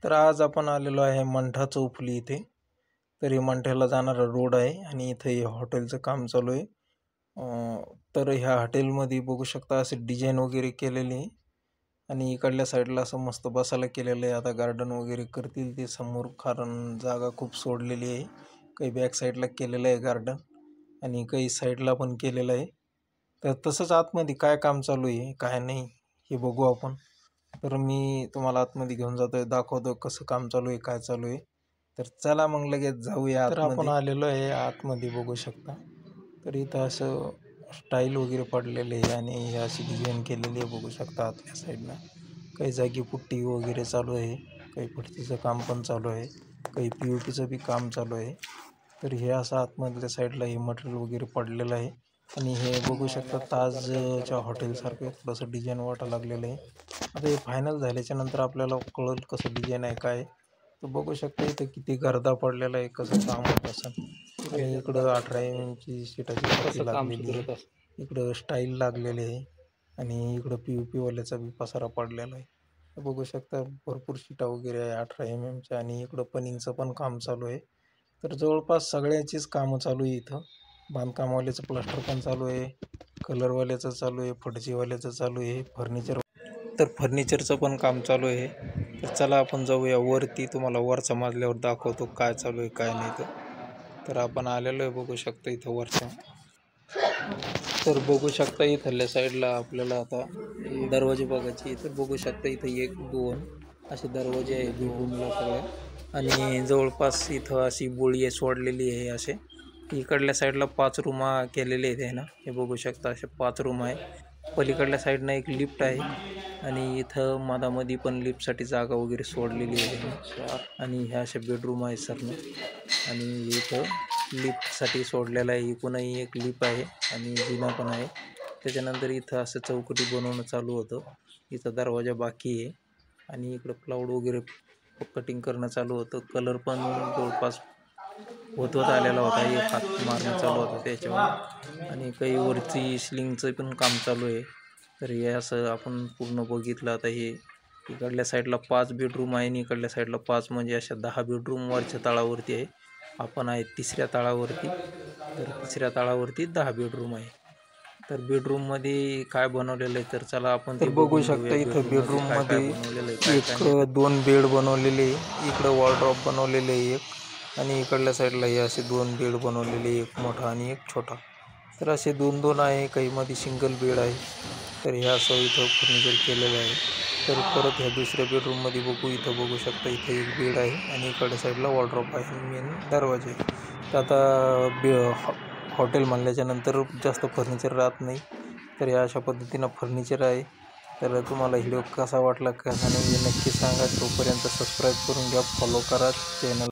तर आज आपण आलेलो आहे मंठा चौफुली इथे। तर हे मंठ्याला जाणारा रोड आहे आणि इथे हे हॉटेलचं काम चालू आहे। तर ह्या हॉटेलमध्ये बघू शकता असे डिझाईन वगैरे केलेले आहे आणि इकडल्या साईडला असं मस्त बसायला केलेलं आहे। आता गार्डन वगैरे करतील ते समोर, कारण जागा खूप सोडलेली आहे। काही बॅक साईडला केलेलं आहे गार्डन आणि काही साईडला पण केलेलं आहे। तर तसंच आतमध्ये काय काम चालू आहे काय नाही हे बघू आपण। तर मी तुम्हाला आतमध्ये घेऊन जातोय, दाखवतो कसं काम चालू आहे काय चालू आहे। तर चला मग लगेच जाऊया। तर आपण आलेलो आहे आतमध्ये, बघू शकता। तर इथं असं स्टाईल वगैरे पडलेले आहे आणि हे अशी डिझाईन केलेली आहे, बघू शकता। आतल्या साईडला काही जागी पुट्टी वगैरे चालू आहे, काही फरशीचं काम पण चालू आहे, काही POPचं बी काम चालू आहे। तर हे असं आतमधल्या साईडला हे मटेरियल वगैरे पडलेलं आहे आणि हे बघू शकता ताजच्या हॉटेलसारखं थोडंसं डिझाईन वाटायला लागलेलं आहे। आता हे फायनल झाल्याच्या नंतर आपल्याला कळेल कसं डिझाईन आहे काय। तर बघू शकता इथं किती गर्दा पडलेला आहे, कसं काम होत असेल। आणि इकडं 18 mm ची शीटाची पट्टी लागलेली आहे, इकडं स्टाईल लागलेली आहे आणि इकडं POP वाल्याचा बी पसारा पडलेला आहे। तर बघू शकता भरपूर शीटा वगैरे आहे 18 mm च्या आणि इकडं पनिंगचं पण काम चालू आहे। तर जवळपास सगळ्याचीच कामं चालू आहे इथं। बांधकामवाल्याचं प्लास्टर पण चालू आहे, कलरवाल्याचं चालू आहे, फडजीवाल्याचं चालू आहे, फर्निचरचं पण काम चालू आहे। तर चला आपण जाऊया वरती, तुम्हाला वरच्या मजल्यावर दाखवतो काय चालू आहे काय नाही। तर आपण आलेलो आहे, बघू शकता इथं वरच्या। तर बघू शकता इथल्या साईडला आपल्याला आता दरवाजे बघायचे। तर बघू शकता इथं 1 2 असे दरवाजे आहे बेडरूमला सगळ्या आणि जवळपास इथं अशी बोळी सोडलेली आहे असे। इकडल्या साईडला 5 रूम केलेले आहेत आहे ना, हे बघू शकता असे 5 रूम आहे। पलीकडल्या साईडनं एक लिफ्ट आहे आणि इथं मधामध्ये पण लिफ्टसाठी जागा वगैरे सोडलेली आहे आणि ह्या अशा बेडरूम आहे सरनं आणि इथं लिफ्टसाठी सोडलेला आहे। इकडूनही एक लिफ्ट आहे आणि जिना पण आहे। त्याच्यानंतर इथं असं चौकटी बनवणं चालू होतं, इथं दरवाजा बाकी आहे आणि इकडं प्लाऊड वगैरे कटिंग करणं चालू होतं। कलर पण जवळपास होत आलेला होता, एक हात मारणं चालू होतं त्याच्यावर आणि काही वरती सिलिंगचं पण काम चालू आहे। तर हे असं आपण पूर्ण बघितलं। आता हे इकडल्या साईडला 5 बेडरूम आहे आणि इकडल्या साईडला 5 म्हणजे अशा 10 बेडरूम वरच्या तळावरती आहे। आपण आहे 3ऱ्या तळावरती, तर 3ऱ्या तळावरती 10 बेडरूम आहे। तर बेडरूममध्ये काय बनवलेलं आहे तर चला आपण ते बघू शकता। इथं बेडरूममध्ये एक 2 बेड बनवलेले आहे, इकडं वॉर्डरोब बनवलेले आहे एक आणि इकडल्या साईडला हे असे 2 बेड बनवलेले, एक मोठा आणि एक छोटा। तर असे 2-2 आहे, काही मध्ये सिंगल बेड आहे। तर हे असं इथं फर्निचर केलेलं आहे। तर परत ह्या दुसऱ्या बेडरूममध्ये बघू, इथं बघू शकता इथं एक बेड आहे आणि इकडल्या साईडला वॉर्डरोब आहे, मेन दरवाजे। तर आता हॉटेल म्हणल्याच्या नंतर जास्त फर्निचर राहत नाही, तर या अशा पद्धतीनं फर्निचर आहे। तर तुम्हाला व्हिडिओ कसा वाटला कसा नाही हे नक्की सांगा। तोपर्यंत सबस्क्राईब करून घ्या, फॉलो करा चॅनल।